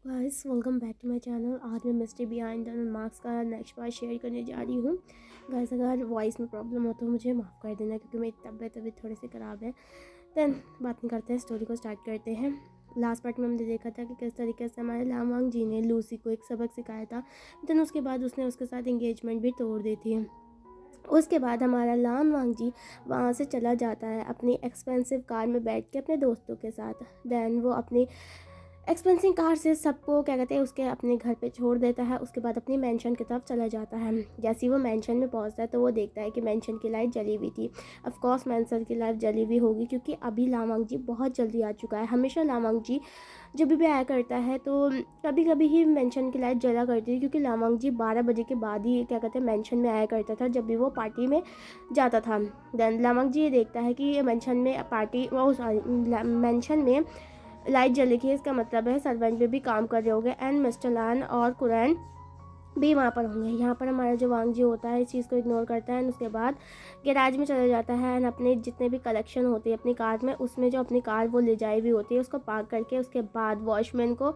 Guys welcome back to my channel. आज मैं mystery behind the marks का next part share करने जा रही हूँ। गाइस अगर वॉइस में प्रॉब्लम हो तो मुझे माफ़ कर देना, क्योंकि मेरी तबीयत अभी थोड़ी सी ख़राब है। देन बात नहीं करते हैं, स्टोरी को स्टार्ट करते हैं। लास्ट पार्ट में हमने देखा था कि किस तरीके से हमारे लामांग जी ने लूसी को एक सबक सिखाया था। देन उसके बाद उसने उसके साथ इंगेजमेंट भी तोड़ दी थी। उसके बाद हमारा लान वांग जी वहाँ से चला जाता है अपनी एक्सपेंसिव कार में बैठ के अपने दोस्तों के साथ। देन वो अपनी एक्सपेंसिव कार से सबको क्या कहते हैं उसके अपने घर पे छोड़ देता है। उसके बाद अपनी मेंशन की तरफ चला जाता है। जैसे ही वो मेंशन में पहुंचता है तो वो देखता है कि मेंशन की लाइट जली हुई थी। ऑफ कोर्स मेंशन की लाइट जली हुई होगी, क्योंकि अभी लामांग जी बहुत जल्दी आ चुका है। हमेशा लामांग जी जब भी आया करता है तो कभी कभी ही मेंशन की लाइट जला करती है, क्योंकि लामांग जी 12 बजे के बाद ही क्या कहते हैं मेंशन में आया करता था जब भी वो पार्टी में जाता था। देन लामांग जी ये देखता है कि मेंशन में पार्टी वो मेंशन में लाइट जल रही है, इसका मतलब है सर्वेंट भी काम कर रहे होंगे एंड मिस्टर लान और कुरैन भी वहाँ पर होंगे। यहाँ पर हमारा जो वांग जी होता है इस चीज़ को इग्नोर करता है एंड उसके बाद गैराज में चला जाता है एंड अपने जितने भी कलेक्शन होती है अपनी कार में, उसमें जो अपनी कार वो ले जाई हुई होती है उसको पार्क करके उसके बाद वॉचमैन को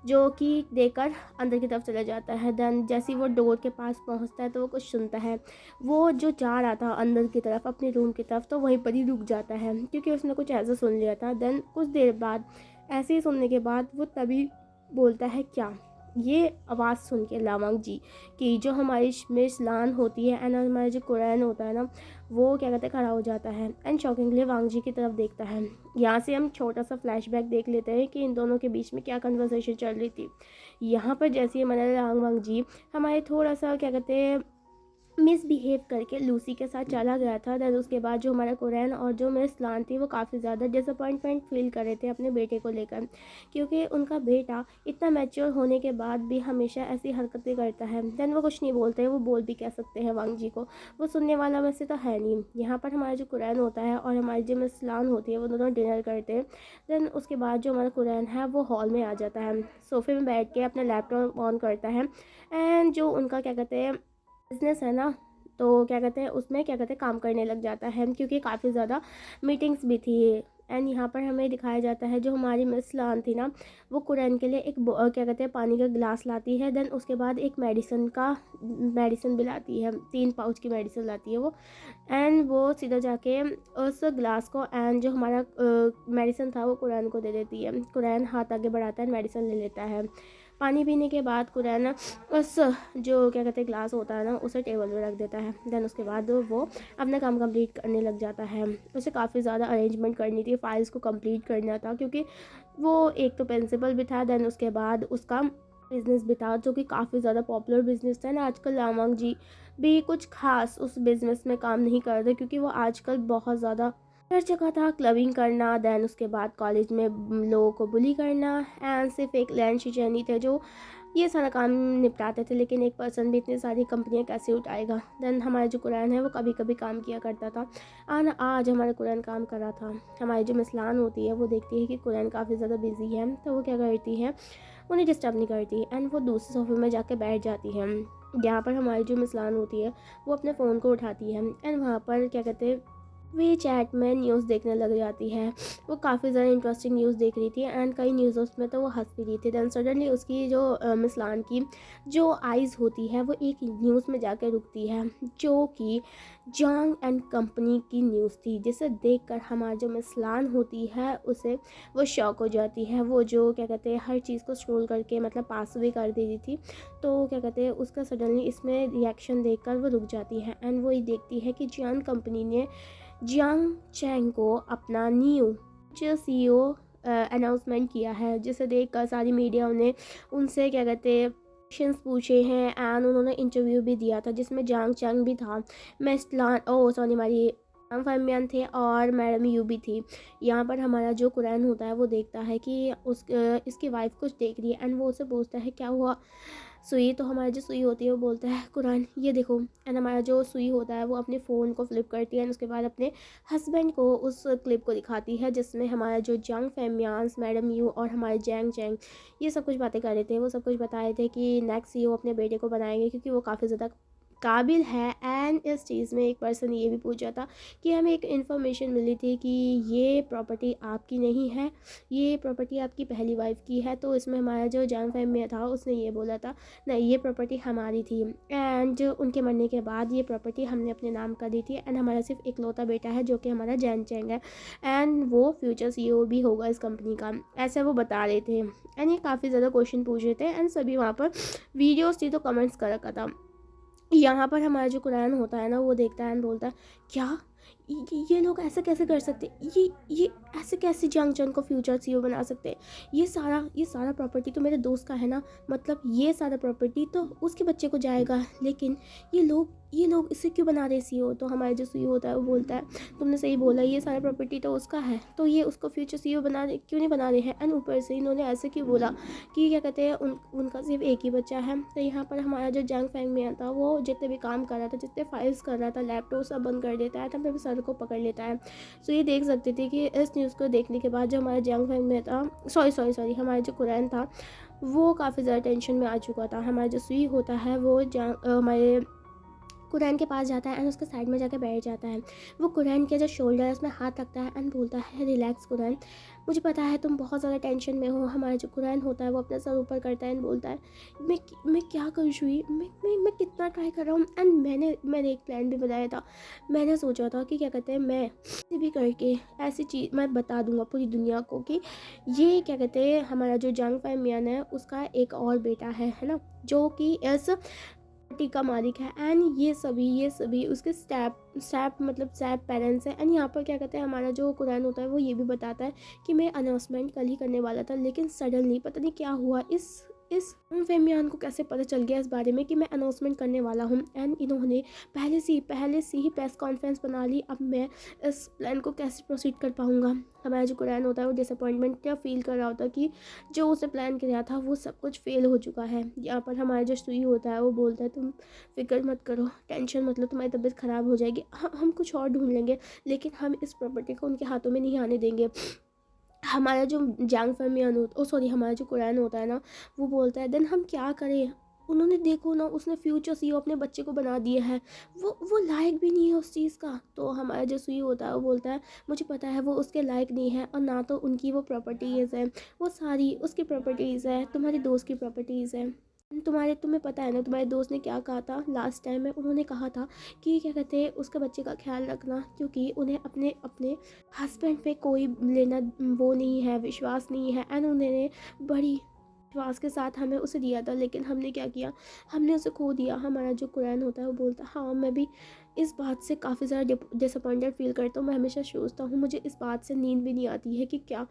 जो कि देकर अंदर की तरफ चला जाता है। देन जैसे ही वो डोर के पास पहुंचता है तो वो कुछ सुनता है। वो जो जा रहा था अंदर की तरफ अपने रूम की तरफ, तो वहीं पर ही रुक जाता है क्योंकि उसने कुछ ऐसा सुन लिया था। देन कुछ देर बाद ऐसे ही सुनने के बाद वो तभी बोलता है क्या, ये आवाज़ सुन के लावांग जी कि जो हमारी मिस लान होती है एंड हमारा जो कुरैन होता है ना, वो क्या कहते हैं खड़ा हो जाता है एंड शॉकिंगली वांग जी की तरफ देखता है। यहाँ से हम छोटा सा फ्लैशबैक देख लेते हैं कि इन दोनों के बीच में क्या कन्वर्सेशन चल रही थी। यहाँ पर जैसे ही हमारे वांग जी हमारे थोड़ा सा क्या कहते हैं मिसबिहेव करके लूसी के साथ चला गया था। देन उसके बाद जो हमारा कुरैन और जो मिस लान थी वो काफ़ी ज़्यादा डिसअपॉइंटमेंट फील कर रहे थे अपने बेटे को लेकर, क्योंकि उनका बेटा इतना मैच्योर होने के बाद भी हमेशा ऐसी हरकतें करता है। देन वो कुछ नहीं बोलते, वो बोल भी कह सकते हैं वांग जी को, वो सुनने वाला वैसे तो है नहीं। यहाँ पर हमारा जो कुरैन होता है और हमारी जो मिस लान होती है वो दोनों डिनर करते हैं। देन उसके बाद जो हमारा कुरैन है वो हॉल में आ जाता है, सोफे में बैठ के अपना लैपटॉप ऑन करता है एंड जो उनका क्या कहते हैं बिजनेस है ना, तो क्या कहते हैं उसमें क्या कहते हैं काम करने लग जाता है, क्योंकि काफ़ी ज़्यादा मीटिंग्स भी थी। एंड यहाँ पर हमें दिखाया जाता है जो हमारी मिस लान थी ना, वो कुरैन के लिए एक क्या कहते हैं पानी का गिलास लाती है। देन उसके बाद एक मेडिसिन भी लाती है, 3 पाउच की मेडिसिन लाती है वो। एंड वो सीधा जाके उस ग्लास को एंड जो हमारा मेडिसिन था वो कुरैन को दे देती है। कुरैन हाथ आगे बढ़ाता है, मेडिसिन ले लेता है। पानी पीने के बाद कुरैन उस जो क्या कहते हैं ग्लास होता है ना उसे टेबल पे रख देता है। देन उसके बाद वो अपना काम कंप्लीट करने लग जाता है। उसे काफ़ी ज़्यादा अरेंजमेंट करनी थी, फाइल्स को कंप्लीट करना था, क्योंकि वो एक तो प्रिंसिपल भी था। देन उसके बाद उसका बिज़नेस भी था जो कि काफ़ी ज़्यादा पॉपुलर बिज़नेस था ना। आजकल लामांग जी भी कुछ खास उस बिज़नेस में काम नहीं कर रहे, क्योंकि वो आजकल बहुत ज़्यादा हर जगह था क्लबिंग करना। देन उसके बाद कॉलेज में लोगों को बुली करना एंड सिर्फ एक लैंड शिजनी थे जो ये सारा काम निपटाते थे। लेकिन एक पर्सन भी इतनी सारी कंपनियां कैसे उठाएगा। देन हमारा जो कुरैन है वो कभी कभी काम किया करता था और आज हमारा कुरैन काम कर रहा था। हमारी जो मिसलान होती है वो देखती है कि कुरैन काफ़ी ज़्यादा बिजी है, तो वो क्या करती है उन्हें डिस्टर्ब नहीं करती एंड वो दूसरे सोफे में जाके बैठ जाती है। यहाँ पर हमारी जो मिसलान होती है वो अपने फ़ोन को उठाती है एंड वहाँ पर क्या कहते हैं वे चैट में न्यूज़ देखने लग जाती है। वो काफ़ी ज़्यादा इंटरेस्टिंग न्यूज़ देख रही थी एंड कई न्यूज़ उसमें तो वो हंस भी रही थी। देन सडनली उसकी जो मिसलान की जो आइज़ होती है वो एक न्यूज़ में जाकर रुकती है, जो कि जंग एंड कंपनी की न्यूज़ थी, जिसे देखकर हमारी जो मिसलान होती है उसे वो शॉक हो जाती है। वो जो क्या कहते हैं हर चीज़ को स्क्रॉल करके मतलब पास भी कर दे रही थी, तो क्या कहते हैं उसका सडनली इसमें रिएक्शन देखकर वो रुक जाती है एंड वो ये देखती है कि जंग कंपनी ने जियांग चैंग को अपना न्यू जो सीईओ अनाउंसमेंट किया है, जिसे देखकर सारी मीडिया ने उनसे क्या कहते हैं क्वेश्चंस पूछे हैं एंड उन्होंने इंटरव्यू भी दिया था जिसमें जांग चैंग भी था, मेस्टलान ओ सॉरी हमारी फरमियान थे और मैडम यू भी थी। यहाँ पर हमारा जो कुरैन होता है वो देखता है कि इसकी वाइफ कुछ देख रही है एंड वो उससे पूछता है क्या हुआ सुई। तो हमारी जो सुई होती है वो बोलता है कुरान ये देखो एंड हमारा जो सुई होता है वो अपने फ़ोन को फ्लिप करती है एंड उसके बाद अपने हस्बैंड को उस क्लिप को दिखाती है जिसमें हमारा जो जंग फेमियांस मैडम यू और हमारे जैंग चैंग ये सब कुछ बातें कर रहे थे। वो सब कुछ बता रहे थे कि नेक्स्ट सीईओ अपने बेटे को बनाएंगे, क्योंकि वो काफ़ी ज़्यादा काबिल है। एंड इस चीज़ में एक पर्सन ये भी पूछा था कि हमें एक इन्फॉर्मेशन मिली थी कि ये प्रॉपर्टी आपकी नहीं है, ये प्रॉपर्टी आपकी पहली वाइफ की है। तो इसमें हमारा जो जान फैमिली था उसने ये बोला था नहीं, ये प्रॉपर्टी हमारी थी एंड उनके मरने के बाद ये प्रॉपर्टी हमने अपने नाम कर दी थी। एंड हमारा सिर्फ इकलौता बेटा है जो कि हमारा जैन चेंग है एंड वो फ्यूचर CEO भी होगा इस कंपनी का, ऐसे वो बता रहे थे। एंड ये काफ़ी ज़्यादा क्वेश्चन पूछ रहे थे एंड सभी वहाँ पर वीडियोस थी तो कमेंट्स कर रखा था। यहाँ पर हमारा जो कुरान होता है ना वो देखता है एंड बोलता है क्या ये लोग ऐसा कैसे कर सकते, ये ऐसे कैसे जंग जंग को फ्यूचर CEO बना सकते हैं। ये सारा प्रॉपर्टी तो मेरे दोस्त का है ना, मतलब ये सारा प्रॉपर्टी तो उसके बच्चे को जाएगा, लेकिन ये लोग इसे क्यों बना रहे CEO। तो हमारा जो CEO होता है वो बोलता है तुमने सही बोला, ये सारा प्रॉपर्टी तो उसका है, तो ये उसको फ्यूचर CEO क्यों नहीं बना रहे हैं। एंड ऊपर से इन्होंने ऐसे क्यों बोला कि क्या कहते हैं उनका सिर्फ एक ही बच्चा है। तो यहाँ पर हमारा जो जंग फैंग में था वो जितने भी काम कर रहा था, जितने फाइल्स कर रहा था, लैपटॉप सब बंद कर देता है, तब फिर सर को पकड़ लेता है। तो ये देख सकते थे कि इस न्यूज़ को देखने के बाद जो हमारा जंग फैंग में था, सॉरी हमारा जो कुरान था वो काफ़ी ज़्यादा टेंशन में आ चुका था। हमारा जो सुई होता है वो हमारे कुरान के पास जाता है एंड उसके साइड में जाकर बैठ जाता है। वो कुरान के जो शोल्डर है उसमें हाथ रखता है एंड बोलता है रिलैक्स कुरान, मुझे पता है तुम बहुत ज़्यादा टेंशन में हो। हमारा जो कुरान होता है वो अपना सर ऊपर करता है एंड बोलता है मैं क्या करूँ शुई, मैं कितना ट्राई कर रहा हूँ। एंड मैंने एक प्लान भी बनाया था। मैंने सोचा था कि क्या कहते हैं मैं किसी भी करके ऐसी चीज़ मैं बता दूंगा पूरी दुनिया को कि ये क्या कहते हैं हमारा जो जंग फैमियान है उसका एक और बेटा है ना, जो कि इस प्रॉपर्टी का मालिक है। एंड ये सभी उसके स्टेप पेरेंट्स हैं। एंड यहाँ पर क्या कहते हैं हमारा जो कुरान होता है वो ये भी बताता है कि मैं अनाउंसमेंट कल ही करने वाला था, लेकिन सडनली पता नहीं क्या हुआ, इस फेमियान को कैसे पता चल गया इस बारे में कि मैं अनाउंसमेंट करने वाला हूँ। एंड इन्होंने पहले से ही प्रेस कॉन्फ्रेंस बना ली। अब मैं इस प्लान को कैसे प्रोसीड कर पाऊँगा। हमारा जो कुरान होता है वो डिसअपॉइंटमेंट क्या फील कर रहा होता कि जो उसने प्लान किया था वो सब कुछ फेल हो चुका है। यहाँ पर हमारा जो सुई होता है वो बोलता है तुम फिक्र मत करो, टेंशन मत लो, तुम्हारी तबीयत ख़राब हो जाएगी, हम कुछ और ढूंढ लेंगे, लेकिन हम इस प्रॉपर्टी को उनके हाथों में नहीं आने देंगे। हमारा जो जंग फरमियान हमारा जो कुरान होता है ना वो बोलता है देन हम क्या करें। उन्होंने देखो ना उसने फ्यूचर CEO अपने बच्चे को बना दिया है, वो लायक भी नहीं है उस चीज़ का। तो हमारा जो सुई होता है वो बोलता है मुझे पता है वो उसके लायक नहीं है, और ना तो उनकी वो प्रॉपर्टीज़ है, वो सारी उसकी प्रॉपर्टीज़ है, तुम्हारे दोस्त की प्रॉपर्टीज़ है। तुम्हें पता है ना तुम्हारे दोस्त ने क्या कहा था लास्ट टाइम में, उन्होंने कहा था कि क्या कहते हैं उसके बच्चे का ख्याल रखना, क्योंकि उन्हें अपने अपने हस्बैंड पे कोई लेना वो नहीं है, विश्वास नहीं है। एंड उन्होंने बड़ी विश्वास के साथ हमें उसे दिया था, लेकिन हमने क्या किया, हमने उसे खो दिया। हमारा जो कुरान होता है वो बोलता है हाँ मैं भी इस बात से काफ़ी ज़्यादा डिसअपॉइंटेड फील करता हूँ। मैं हमेशा सोचता हूँ, मुझे इस बात से नींद भी नहीं आती है कि क्या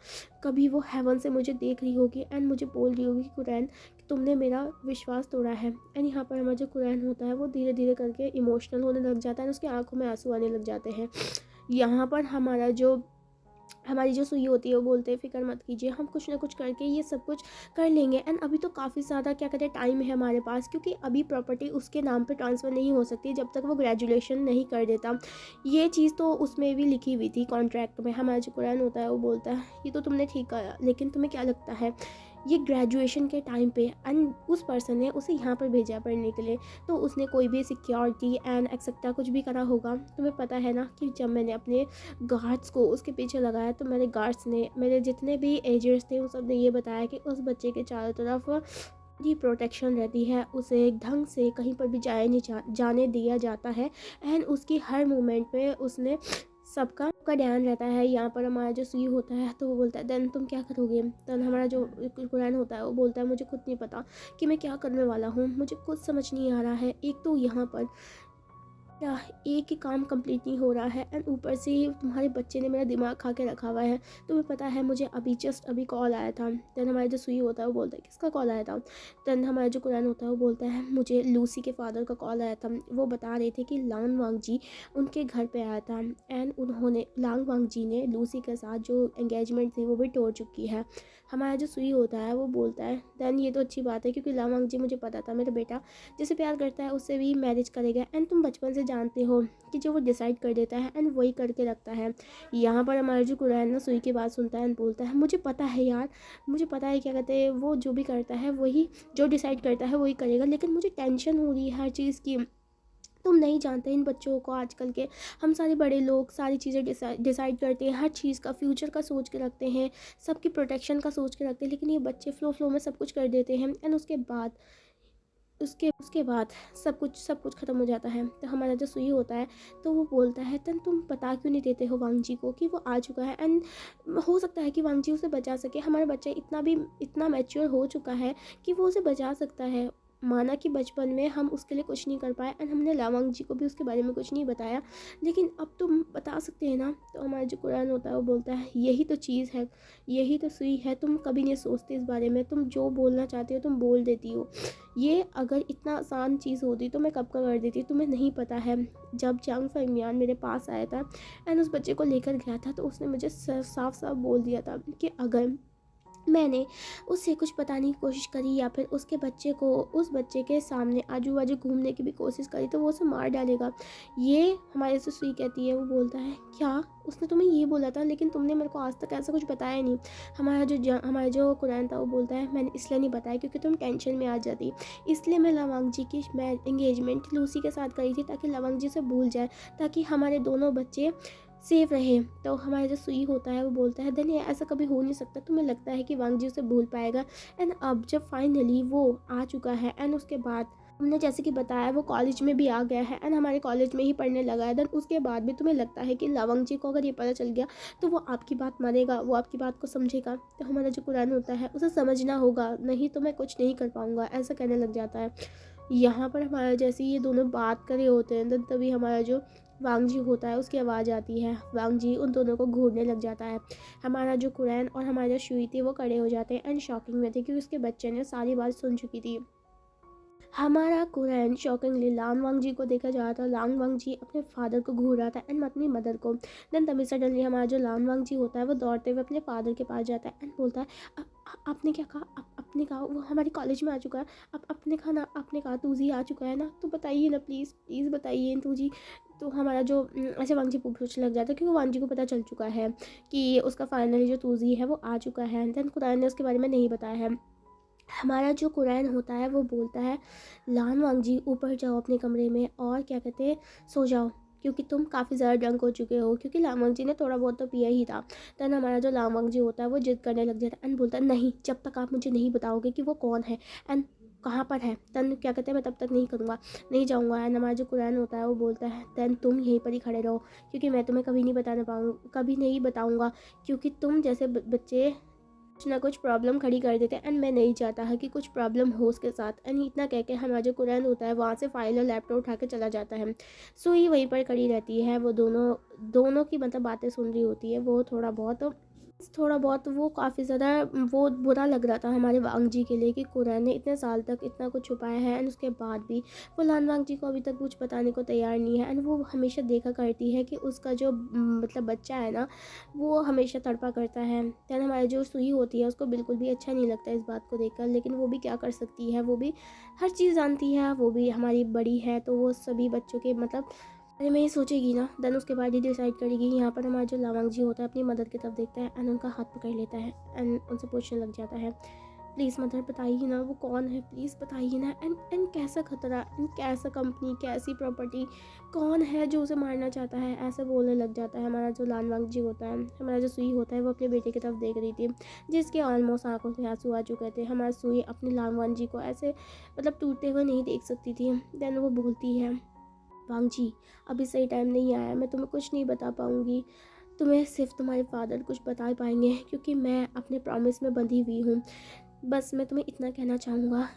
कभी वो हेवन से मुझे देख रही होगी एंड मुझे बोल रही होगी कुरान कि तुमने मेरा विश्वास तोड़ा है। एंड यहाँ पर हमारा जो कुरान होता है वो धीरे धीरे करके इमोशनल होने लग जाता है, उसकी आंखों में आंसू आने लग जाते हैं। यहाँ पर हमारी जो सुई होती है वो बोलते हैं फ़िक्र मत कीजिए, हम कुछ ना कुछ करके ये सब कुछ कर लेंगे। एंड अभी तो काफ़ी ज़्यादा क्या कहते हैं टाइम है हमारे पास, क्योंकि अभी प्रॉपर्टी उसके नाम पे ट्रांसफ़र नहीं हो सकती जब तक वो ग्रेजुएशन नहीं कर देता। ये चीज़ तो उसमें भी लिखी हुई थी कॉन्ट्रैक्ट में। हमारा जो कुरान होता है वो बोलता है ये तो तुमने ठीक कहा, लेकिन तुम्हें क्या लगता है ये ग्रेजुएशन के टाइम पे एंड उस पर्सन ने उसे यहाँ पर भेजा पढ़ने के लिए, तो उसने कोई भी सिक्योरिटी एंड एक्सेट्रा कुछ भी करा होगा। तुम्हें पता है ना कि जब मैंने अपने गार्ड्स को उसके पीछे लगाया तो मेरे गार्ड्स ने, मेरे जितने भी एजर्स थे उन सब ने ये बताया कि उस बच्चे के चारों तरफ की प्रोटेक्शन रहती है, उसे ढंग से कहीं पर भी जाने दिया जाता है। एंड उसकी हर मोमेंट पे उसने सबका का ध्यान रहता है। यहाँ पर हमारा जो सुई होता है तो वो बोलता है देन तुम क्या करोगे। तो हमारा जो कुरान होता है वो बोलता है मुझे खुद नहीं पता कि मैं क्या करने वाला हूँ, मुझे कुछ समझ नहीं आ रहा है। एक तो यहाँ पर क्या एक ही काम कंप्लीट नहीं हो रहा है एंड ऊपर से तुम्हारे बच्चे ने मेरा दिमाग खा के रखा हुआ है। तुम्हें पता है मुझे अभी कॉल आया था। देन हमारा जो सुई होता है वो बोलता है किसका कॉल आया था। देन हमारा जो कुरान होता है वो बोलता है मुझे लूसी के फादर का कॉल आया था। वो बता रहे थे कि लांग वांग जी उनके घर पे आया था एंड उन्होंने लांग वांग जी ने लूसी के साथ जो एंगेजमेंट थी वो भी तोड़ चुकी है। हमारा जो सुई होता है वो बोलता है देन ये तो अच्छी बात है, क्योंकि लांग वांग जी मुझे पता था मेरा बेटा जिसे प्यार करता है उससे भी मैरिज करेगा। एंड तुम बचपन से जानते हो कि जो वो डिसाइड कर देता है एंड वही करके रखता है। यहाँ पर हमारा जो कुरान ना सुई की बात सुनता है एंड बोलता है मुझे पता है यार, मुझे पता है क्या कहते हैं वो जो भी करता है वही जो डिसाइड करता है वही करेगा, लेकिन मुझे टेंशन हो रही है हर चीज़ की। तुम नहीं जानते इन बच्चों को आजकल के। हम सारे बड़े लोग सारी चीज़ें डिसाइड करते हैं, हर चीज़ का फ्यूचर का सोच के रखते हैं, सबकी प्रोटेक्शन का सोच के रखते हैं, लेकिन ये बच्चे फ्लो में सब कुछ कर देते हैं एंड उसके उसके बाद सब कुछ ख़त्म हो जाता है। तो हमारा जो सुई होता है तो वो बोलता है, तन तुम बता क्यों नहीं देते हो वांग जी को कि वो आ चुका है। एंड हो सकता है कि वांग जी उसे बचा सके। हमारा बच्चा इतना मैच्योर हो चुका है कि वो उसे बचा सकता है। माना कि बचपन में हम उसके लिए कुछ नहीं कर पाए एंड हमने लावांग जी को भी उसके बारे में कुछ नहीं बताया, लेकिन अब तुम बता सकते हैं ना। तो हमारा जो कुरान होता है वो बोलता है, यही तो चीज़ है, यही तो सुई है। तुम कभी नहीं सोचते इस बारे में, तुम जो बोलना चाहते हो तुम बोल देती हो। ये अगर इतना आसान चीज़ होती तो मैं कब का कर देती। तुम्हें नहीं पता है, जब चांग फरमियान मेरे पास आया था एंड उस बच्चे को लेकर गया था, तो उसने मुझे साफ साफ बोल दिया था कि अगर मैंने उससे कुछ बताने की कोशिश करी या फिर उस बच्चे के सामने आजू बाजू घूमने की भी कोशिश करी तो वो उसे मार डालेगा। ये हमारे से सुई कहती है। वो बोलता है, क्या उसने तुम्हें ये बोला था, लेकिन तुमने मेरे को आज तक ऐसा कुछ बताया नहीं। हमारा जो कुरान था वो बोलता है, मैंने इसलिए नहीं बताया क्योंकि तुम टेंशन में आ जाती, इसलिए मैं लवांग जी की एंगेजमेंट लूसी के साथ करी थी ताकि लवांग जी से भूल जाए, ताकि हमारे दोनों बच्चे सेफ रहे। तो हमारा जो सुई होता है वो बोलता है, देन ये ऐसा कभी हो नहीं सकता, तुम्हें लगता है कि वांग जी उसे भूल पाएगा। एंड अब जब फाइनली वो आ चुका है एंड उसके बाद हमने जैसे कि बताया वो कॉलेज में भी आ गया है एंड हमारे कॉलेज में ही पढ़ने लगा है, देन उसके बाद भी तुम्हें लगता है कि लवंग जी को अगर ये पता चल गया तो वो आपकी बात मानेगा, वो आपकी बात को समझेगा। तो हमारा जो कुरान होता है उसे समझना होगा, नहीं तो मैं कुछ नहीं कर पाऊँगा, ऐसा कहने लग जाता है। यहाँ पर हमारा जैसे ये दोनों बात कर रहे होते हैं, देन तभी हमारा जो वांग जी होता है उसकी आवाज़ आती है। वांग जी उन दोनों को घूरने लग जाता है। हमारा जो कुरैन और हमारा जो शुई थे वो खड़े हो जाते हैं एंड शॉकिंग में थे क्योंकि उसके बच्चे ने सारी बात सुन चुकी थी। हमारा कुरैन शॉकिंगली लांग वांग जी को देखा जा रहा था। लांग वांग जी अपने फादर को घूर रहा था एंड अपनी मदर को। देन तभी सडनली हमारा जो लांग वांग जी होता है वो दौड़ते हुए अपने फादर के पास जाता है एंड बोलता है, आपने क्या कहा? आपने कहा वो हमारे कॉलेज में आ चुका है। अब आपने कहा ना, आपने कहा तूजी आ चुका है ना, तो बताइए ना, प्लीज़ प्लीज़ बताइए तूजी। तो हमारा जो ऐसे वांग जी पूछने लग जाता है क्योंकि वांग जी को पता चल चुका है कि उसका फाइनली जो तूजी है वो आ चुका है। देन कुरान ने उसके बारे में नहीं बताया है। हमारा जो कुरान होता है वो बोलता है, लान वांग जी ऊपर जाओ अपने कमरे में और क्या कहते हैं सो जाओ, क्योंकि तुम काफ़ी ज़्यादा ड्रंक हो चुके हो। क्योंकि लामंग जी ने थोड़ा बहुत तो पिया ही था। तन हमारा जो लामंग जी होता है वो जिद करने लग जाता है एंड बोलता है, नहीं, जब तक आप मुझे नहीं बताओगे कि वो कौन है एंड कहाँ पर है, तन क्या कहते हैं मैं तब तक नहीं करूँगा, नहीं जाऊँगा। एंड हमारा जो कुरान होता है वो बोलता है, तन तुम यहीं पर ही खड़े रहो, क्योंकि मैं तुम्हें कभी नहीं बताऊँगा, क्योंकि तुम जैसे बच्चे कुछ ना कुछ प्रॉब्लम खड़ी कर देते हैं एंड मैं नहीं चाहता है कि कुछ प्रॉब्लम हो उसके साथ। एंड इतना कह के हमारा जो कुरान होता है वहाँ से फाइल और लैपटॉप उठा के चला जाता है। सो ये वहीं पर खड़ी रहती है। वो दोनों की मतलब बातें सुन रही होती है। वो थोड़ा बहुत वो काफ़ी ज़्यादा वो बुरा लग रहा था हमारे वांग जी के लिए कि कुरान ने इतने साल तक इतना कुछ छुपाया है एंड उसके बाद भी वो लान वांग जी को अभी तक कुछ बताने को तैयार नहीं है। एंड वो हमेशा देखा करती है कि उसका जो मतलब बच्चा है ना वो हमेशा तड़पा करता है। दैन हमारी जो सुई होती है उसको बिल्कुल भी अच्छा नहीं लगता इस बात को देखकर, लेकिन वो भी क्या कर सकती है, वो भी हर चीज़ जानती है, वो भी हमारी बड़ी है, तो वो सभी बच्चों के मतलब अरे मैं ये सोचेगी ना, देन उसके बाद ही डिसाइड करेगी। यहाँ पर हमारा जो लावांग जी होता है अपनी मदर की तरफ देखता है एंड उनका हाथ पकड़ लेता है एंड उनसे पूछने लग जाता है, प्लीज़ मदर बताइए ना वो कौन है, प्लीज़ बताइए ना। एंड कैसा खतरा एंड कैसा कंपनी, कैसी प्रॉपर्टी, कौन है जो उसे मारना चाहता है, ऐसे बोलने लग जाता है। हमारा जो लानवांग जी होता है, हमारा जो सुई होता है वो अपने बेटे की तरफ देख रही थी जिसके ऑलमोस्ट आंखों से आंसू आ चुके थे। हमारा सुई अपने लानवांग जी को ऐसे मतलब टूटते हुए नहीं देख सकती थी। देन वो बोलती है, वांग जी अभी सही टाइम नहीं आया, मैं तुम्हें कुछ नहीं बता पाऊँगी, तुम्हें सिर्फ तुम्हारे फादर कुछ बता पाएंगे, क्योंकि मैं अपने प्रॉमिस में बंधी हुई हूँ। बस मैं तुम्हें इतना कहना चाहूँगा,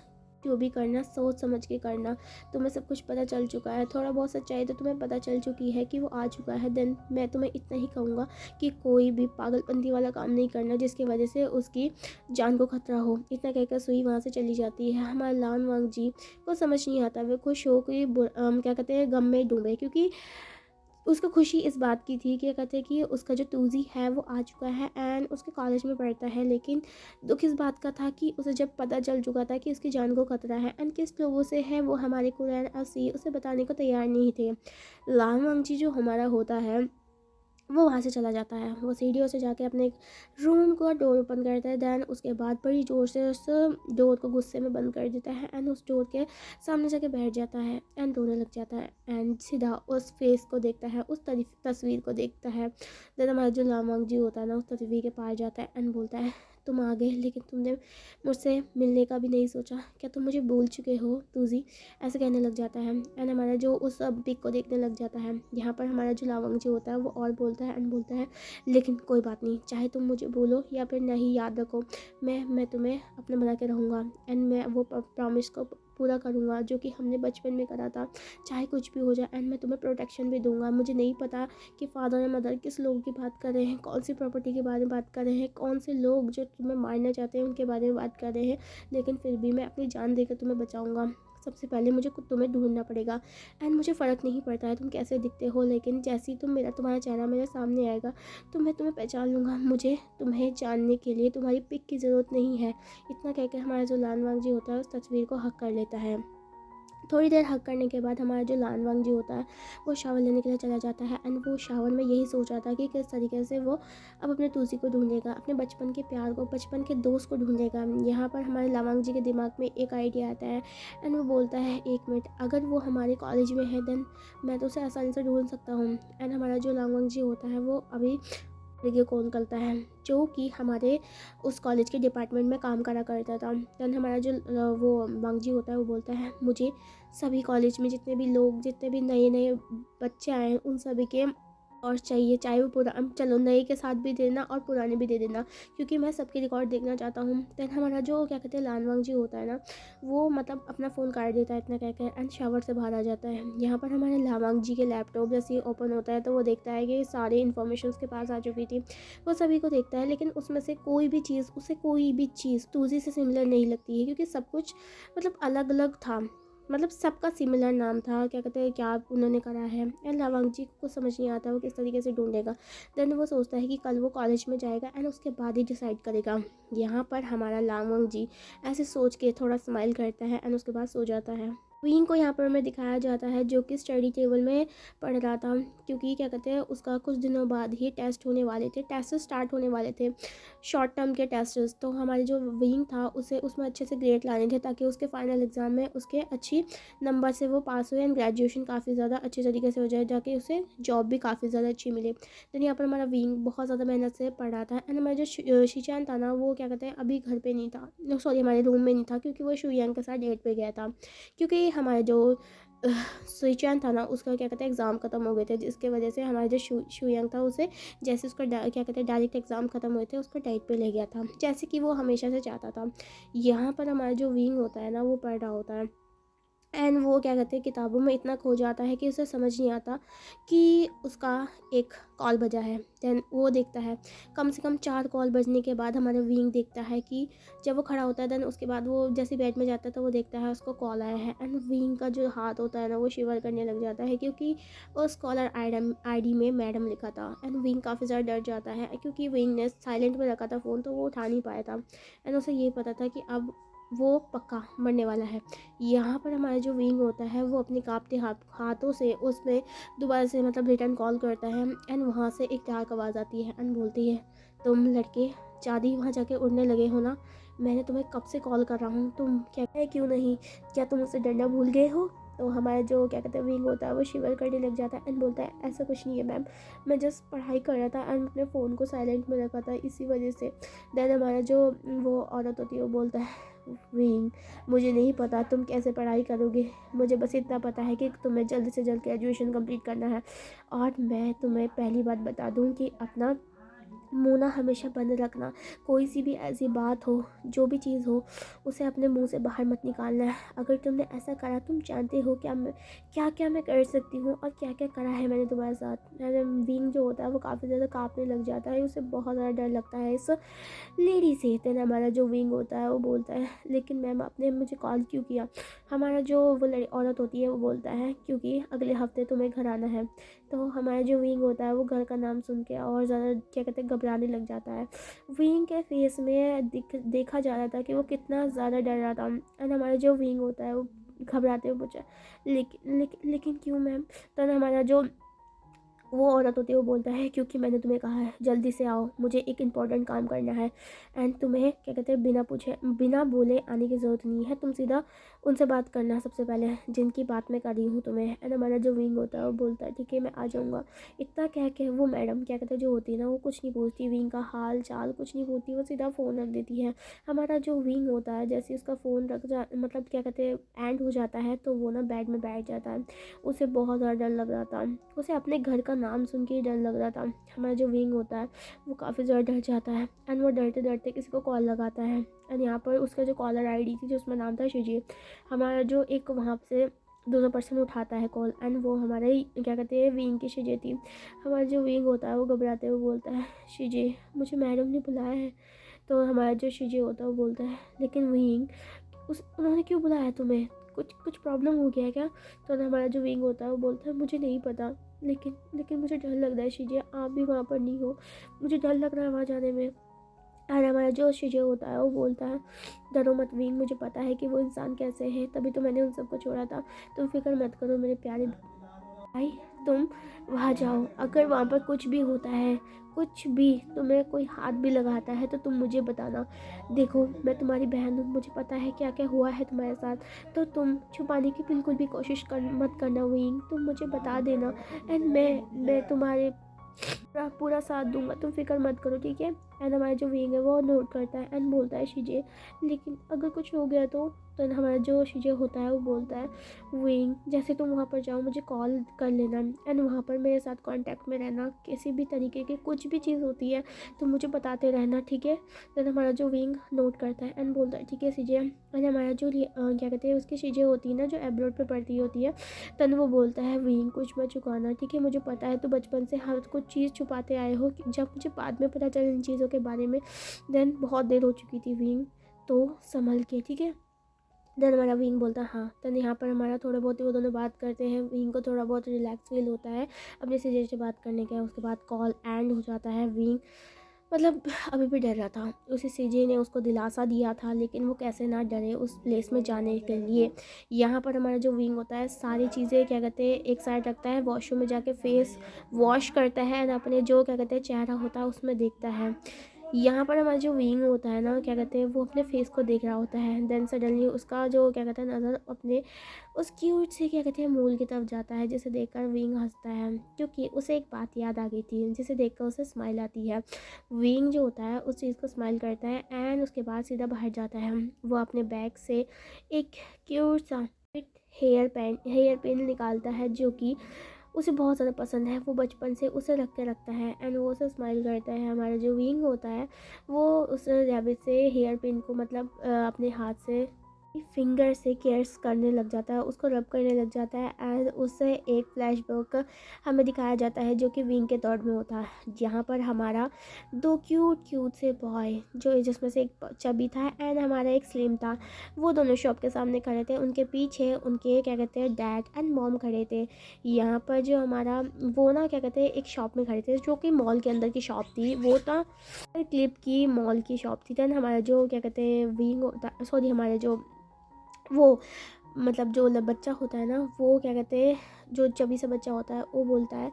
जो भी करना सोच समझ के करना। तुम्हें सब कुछ पता चल चुका है, थोड़ा बहुत सच्चाई तो तुम्हें पता चल चुकी है कि वो आ चुका है। देन मैं तुम्हें इतना ही कहूँगा कि कोई भी पागलपंती वाला काम नहीं करना जिसकी वजह से उसकी जान को खतरा हो। इतना कहकर सुई वहाँ से चली जाती है। हमारे लान वांग जी को समझ नहीं आता, वे खुश हो के क्या कहते हैं गम में डूबे, क्योंकि उसको खुशी इस बात की थी कि कहते हैं कि उसका जो तूज़ी है वो आ चुका है एंड उसके कॉलेज में पढ़ता है। लेकिन दुख इस बात का था कि उसे जब पता चल चुका था कि उसकी जान को खतरा है एंड किस लोगों से है, वो हमारे कुरैन असी उसे बताने को तैयार नहीं थे। लांग वांग जी जो हमारा होता है वो वहाँ से चला जाता है। वो सीढ़ियों से जाके अपने रूम का डोर ओपन करता है। दैन उसके बाद बड़ी ज़ोर से उस डोर को गुस्से में बंद कर देता है एंड उस डोर के सामने जाके बैठ जाता है एंड रोने लग जाता है एंड सीधा उस फेस को देखता है, उस तस्वीर को देखता है। दैन हमारा जो लामांग जी होता है ना, उस तस्वीर के पास जाता है एंड बोलता है, तुम आ गए लेकिन तुमने मुझसे मिलने का भी नहीं सोचा, क्या तुम मुझे भूल चुके हो तूजी, ऐसे कहने लग जाता है। एंड हमारा जो उस पिक को देखने लग जाता है। यहाँ पर हमारा जो लावंग जी होता है वो और बोलता है एंड बोलता है, लेकिन कोई बात नहीं, चाहे तुम मुझे बोलो या फिर नहीं, याद रखो मैं तुम्हें अपना बना के रहूँगा एंड मैं वो प्रॉमिस को पूरा करूँगा जो कि हमने बचपन में करा था, चाहे कुछ भी हो जाए एंड मैं तुम्हें प्रोटेक्शन भी दूंगा। मुझे नहीं पता कि फादर और मदर किस लोगों की बात कर रहे हैं, कौन सी प्रॉपर्टी के बारे में बात कर रहे हैं, कौन से लोग जो तुम्हें मारना चाहते हैं उनके बारे में बात कर रहे हैं, लेकिन फिर भी मैं अपनी जान देकर तुम्हें बचाऊंगा। सबसे पहले मुझे तुम्हें ढूंढना पड़ेगा एंड मुझे फ़र्क नहीं पड़ता है तुम कैसे दिखते हो, लेकिन जैसे ही तुम्हारा चेहरा मेरे सामने आएगा तो मैं तुम्हें पहचान लूँगा। मुझे तुम्हें जानने के लिए तुम्हारी पिक की ज़रूरत नहीं है। इतना कहकर हमारा जो लानवांग जी होता है उस तस्वीर को हक कर लेता है। थोड़ी देर हक करने के बाद हमारा जो लानवांग जी होता है वो शावर लेने के लिए चला जाता है एंड वो शावर में यही सोच रहा था कि किस तरीके से वो अब अपने तूसी को ढूंढेगा, अपने बचपन के प्यार को, बचपन के दोस्त को ढूंढेगा। यहाँ पर हमारे लावांग जी के दिमाग में एक आइडिया आता है एंड वो बोलता है, 1 मिनट, अगर वो हमारे कॉलेज में है देन मैं तो उसे आसानी से ढूंढ सकता हूँ। एंड हमारा जो लावांग जी होता है वो अभी लड़के को कॉल करता है जो कि हमारे उस कॉलेज के डिपार्टमेंट में काम करा करता था। दैन हमारा जो वो वांगजी होता है वो बोलता है, मुझे सभी कॉलेज में जितने भी लोग, जितने भी नए नए बच्चे आए हैं उन सभी के और चाहिए, चाहे वो चलो नए के साथ भी देना और पुराने भी दे देना, क्योंकि मैं सबके रिकॉर्ड देखना चाहता हूँ। दैन हमारा जो क्या कहते हैं लानवांग जी होता है ना, वो मतलब अपना फ़ोन काट देता है इतना कहकर एंड शावर से बाहर आ जाता है। यहाँ पर हमारे लावांग जी के लैपटॉप जैसे ही ओपन होता है तो वो देखता है कि सारी इन्फॉर्मेशन उसके पास आ चुकी थी। वो सभी को देखता है लेकिन उसमें से कोई भी चीज़ टूजी से सिमिलर नहीं लगती है, क्योंकि सब कुछ मतलब अलग अलग था। मतलब सबका सिमिलर नाम था, क्या कहते हैं, क्या उन्होंने करा है। एंड लावांग जी को समझ नहीं आता वो किस तरीके से ढूंढेगा। देन वो सोचता है कि कल वो कॉलेज में जाएगा एंड उसके बाद ही डिसाइड करेगा। यहाँ पर हमारा लावांग जी ऐसे सोच के थोड़ा स्माइल करता है एंड उसके बाद सो जाता है। क्वीन को यहाँ पर हमें दिखाया जाता है जो कि स्टडी टेबल में पढ़ रहा था, क्योंकि क्या कहते हैं उसका कुछ दिनों बाद ही टेस्ट होने वाले थे, टेस्ट स्टार्ट होने वाले थे, शॉर्ट टर्म के टेस्ट। तो हमारे जो विंग था उसे उसमें अच्छे से ग्रेड लाने थे ताकि उसके फाइनल एग्ज़ाम में उसके अच्छी नंबर से वो पास हो एंड ग्रेजुएशन काफ़ी ज़्यादा अच्छे तरीके से हो जाए, जाके उसे जॉब भी काफ़ी ज़्यादा अच्छी मिले। तो यहाँ पर हमारा विंग बहुत ज़्यादा मेहनत से पढ़ रहा था एंड हमारा जो शीचान था ना, वो क्या कहते हैं अभी घर पे नहीं था, सॉरी हमारे रूम में नहीं था, क्योंकि वो शुयांग के साथ डेट पे गया था। क्योंकि हमारे जो सुईचान था ना, उसका क्या कहते हैं एग्ज़ाम ख़त्म हो गए थे, जिसके वजह से हमारा जो शुयांग था उसे जैसे उसका क्या कहते हैं डायरेक्ट एग्ज़ाम ख़त्म हुए थे उसको डाइट पे ले गया था, जैसे कि वो हमेशा से चाहता था। यहाँ पर हमारा जो विंग होता है ना वो पढ़ रहा होता है एंड वो क्या कहते हैं किताबों में इतना खो जाता है कि उसे समझ नहीं आता कि उसका एक कॉल बजा है। दैन वो देखता है कम से कम 4 कॉल बजने के बाद हमारा विंग देखता है कि जब वो खड़ा होता है, दैन उसके बाद वो जैसे बेड में जाता है तो वो देखता है उसको कॉल आया है एंड विंग का जो हाथ होता है ना वो शिवर करने लग जाता है, क्योंकि उस कॉलर आईडी में मैडम लिखा था। एंड विंग काफ़ी ज़्यादा डर जाता है क्योंकि विंग ने साइलेंट में रखा था फ़ोन, तो वो उठा नहीं पाया था एंड उसे ये पता था कि अब वो पक्का मरने वाला है। यहाँ पर हमारा जो विंग होता है वो अपने कांपते हाथों से उसमें दोबारा से मतलब रिटर्न कॉल करता है एंड वहाँ से एक डार्क आवाज़ आती है एंड बोलती है, तुम लड़के ज़्यादा ही वहाँ जाके उड़ने लगे हो ना, मैंने तुम्हें कब से कॉल कर रहा हूँ, तुम क्या है क्यों नहीं, क्या तुम उससे डरना भूल गए हो। तो हमारा जो क्या कहते हैं विंग होता है वो शिवर करने लग जाता है एंड बोलता है, ऐसा कुछ नहीं है मैम, मैं जस्ट पढ़ाई कर रहा था एंड अपने फ़ोन को साइलेंट में रखा था इसी वजह से। देन हमारा जो वो औरत होती है वो बोलता है, विंग मुझे नहीं पता तुम कैसे पढ़ाई करोगे, मुझे बस इतना पता है कि तुम्हें जल्द से जल्द ग्रेजुएशन कंप्लीट करना है, और मैं तुम्हें पहली बात बता दूं कि अपना मुँह ना हमेशा बंद रखना, कोई सी भी ऐसी बात हो, जो भी चीज़ हो, उसे अपने मुंह से बाहर मत निकालना है। अगर तुमने ऐसा करा, तुम जानते हो क्या क्या मैं कर सकती हूँ और क्या क्या करा है मैंने तुम्हारे साथ। विंग जो होता है वो काफ़ी ज़्यादा काँपने लग जाता है, उसे बहुत ज़्यादा डर लगता है इस लेडी से। देन हमारा जो विंग होता है वो बोलता है, लेकिन मैम आपने मुझे कॉल क्यों किया। हमारा जो वो औरत होती है वो बोलता है, क्योंकि अगले हफ्ते तुम्हें घर आना है। तो हमारा जो विंग होता है वो घर का नाम सुन के और ज़्यादा क्या कहते हैं घबराने लग जाता है। विंग के फेस में देखा जा रहा था कि वो कितना ज़्यादा डर रहा था एंड हमारा जो विंग होता है वो घबराते हुए पूछा, लेकिन क्यों मैम। तो हमारा जो वो औरत होती है, वो बोलता है क्योंकि मैंने तुम्हें कहा है जल्दी से आओ, मुझे एक इम्पॉर्टेंट काम करना है एंड तुम्हें क्या कहते हैं बिना पूछे बिना बोले आने की ज़रूरत नहीं है, तुम सीधा उनसे बात करना सबसे पहले जिनकी बात मैं कर रही हूँ तुम्हें। एंड हमारा जो विंग होता है वो बोलता है ठीक है मैं आ जाऊँगा। इतना कह के वो मैडम क्या कहते हैं जो होती है ना वो कुछ नहीं पूछती, विंग का हाल चाल कुछ नहीं पूछती, वो सीधा फ़ोन रख देती है। हमारा जो विंग होता है जैसे उसका फ़ोन रख जा मतलब क्या कहते हैं एंड हो जाता है तो वो ना बेड में बैठ जाता है। उसे बहुत ज़्यादा डर लग रहा था, उसे अपने घर का नाम सुन के ही डर लग रहा था। हमारा जो विंग होता है वो काफ़ी ज़्यादा डर जाता है एंड वो डरते डरते किसी को कॉल लगाता है। एंड यहाँ पर उसका जो कॉलर आईडी थी जो उसमें नाम था शिजी, हमारा जो एक वहाँ से दूसरा पर्सन उठाता है कॉल एंड वो हमारे क्या कहते हैं विंग की शिजी थी। हमारा जो विंग होता है वो घबराते हुए बोलता है शिजी मुझे मैडम ने बुलाया है। तो हमारा जो शिजी होता है वो बोलता है लेकिन विंग उस उन्होंने क्यों बुलाया तुम्हें, कुछ कुछ प्रॉब्लम हो गया है क्या? तो हमारा जो विंग होता है वो बोलता है मुझे नहीं पता, लेकिन लेकिन मुझे डर लग रहा है शीजे, आप भी वहाँ पर नहीं हो, मुझे डर लग रहा है वहाँ जाने में। और हमारा जो शीजे होता है वो बोलता है डरो मत विंग, मुझे पता है कि वो इंसान कैसे है, तभी तो मैंने उन सबको छोड़ा था, तुम फिक्र मत करो मेरे प्यारे भाई, तुम वहाँ जाओ, अगर वहाँ पर कुछ भी होता है, कुछ भी तुम्हें कोई हाथ भी लगाता है तो तुम मुझे बताना। देखो मैं तुम्हारी बहन हूँ, मुझे पता है क्या क्या हुआ है तुम्हारे साथ, तो तुम छुपाने की बिल्कुल भी कोशिश मत करना विंग, तुम मुझे बता देना एंड मैं तुम्हारे पूरा पूरा साथ दूंगा, तुम फिक्र मत करो ठीक है। एंड हमारा जो विंग है वो नोट करता है एंड बोलता है शीजे लेकिन अगर कुछ हो गया तो हमारा जो शीजे होता है वो बोलता है विंग जैसे तुम वहाँ पर जाओ मुझे कॉल कर लेना एंड वहाँ पर मेरे साथ कांटेक्ट में रहना, किसी भी तरीके की कुछ भी चीज़ होती है तो मुझे बताते रहना ठीक है। देन हमारा जो विंग नोट करता है एंड बोलता है ठीक है शीजे। एंड हमारा जो क्या कहते हैं उसकी शीजे होती है ना जो एब्रोड पे पढ़ती होती है, तन वो बोलता है विंग कुछ मत छुपाना ठीक है, मुझे पता है तो बचपन से हर कुछ चीज़ छुपाते आए हो, जब मुझे बाद में पता चला इन चीज़ों के बारे में देन बहुत देर हो चुकी थी विंग, तो संभल के ठीक है। देन हमारा विंग बोलता है हाँ। देन यहाँ पर हमारा थोड़ा बहुत ही वो दोनों बात करते हैं, विंग को थोड़ा बहुत रिलैक्स फील होता है अपने सीजे से बात करने का। उसके बाद कॉल एंड हो जाता है। विंग मतलब अभी भी डर रहा था, उसी सीजे ने उसको दिलासा दिया था लेकिन वो कैसे ना डरे उस प्लेस में जाने के लिए। यहाँ पर हमारा जो विंग होता है सारी चीज़ें क्या कहते हैं एक साइड रखता है, वॉशरूम में जाके फेस वॉश करता है एंड अपने जो क्या कहते हैं चेहरा होता है उसमें देखता है। यहाँ पर हमारा जो विंग होता है ना क्या कहते हैं वो अपने फेस को देख रहा होता है। देन सडनली उसका जो क्या कहते हैं नज़र अपने उस क्यूट से क्या कहते हैं मूल की तरफ जाता है, जिसे देखकर विंग हंसता है क्योंकि उसे एक बात याद आ गई थी जिसे देखकर उसे स्माइल आती है। विंग जो होता है उस चीज़ को स्माइल करता है एंड उसके बाद सीधा बाहर जाता है। वो अपने बैग से एक क्यूट सा हेयर पेन निकालता है जो कि उसे बहुत ज़्यादा पसंद है, वो बचपन से उसे रख के रखता है एंड वो उसे स्माइल करता है। हमारा जो विंग होता है वो उस रैबिट से हेयर पिन को मतलब अपने हाथ से फिंगर से केयर्स करने लग जाता है, उसको रब करने लग जाता है एंड उससे एक फ्लैशबैक हमें दिखाया जाता है जो कि विंग के दौर में होता है, जहाँ पर हमारा दो क्यूट से बॉय जो जिसमें से एक चबी था एंड हमारा एक स्लिम था, वो दोनों शॉप के सामने खड़े थे, उनके पीछे उनके क्या कहते हैं डैड एंड मॉम खड़े थे। यहाँ पर जो हमारा वो ना क्या कहते हैं एक शॉप में खड़े थे जो कि मॉल के अंदर की शॉप थी, वो था क्लिप की मॉल की शॉप थी। देन हमारा जो क्या कहते हैं विंग होता सॉरी हमारे जो वो मतलब जो बच्चा होता है ना वो क्या कहते हैं जो चबी सा बच्चा होता है वो बोलता है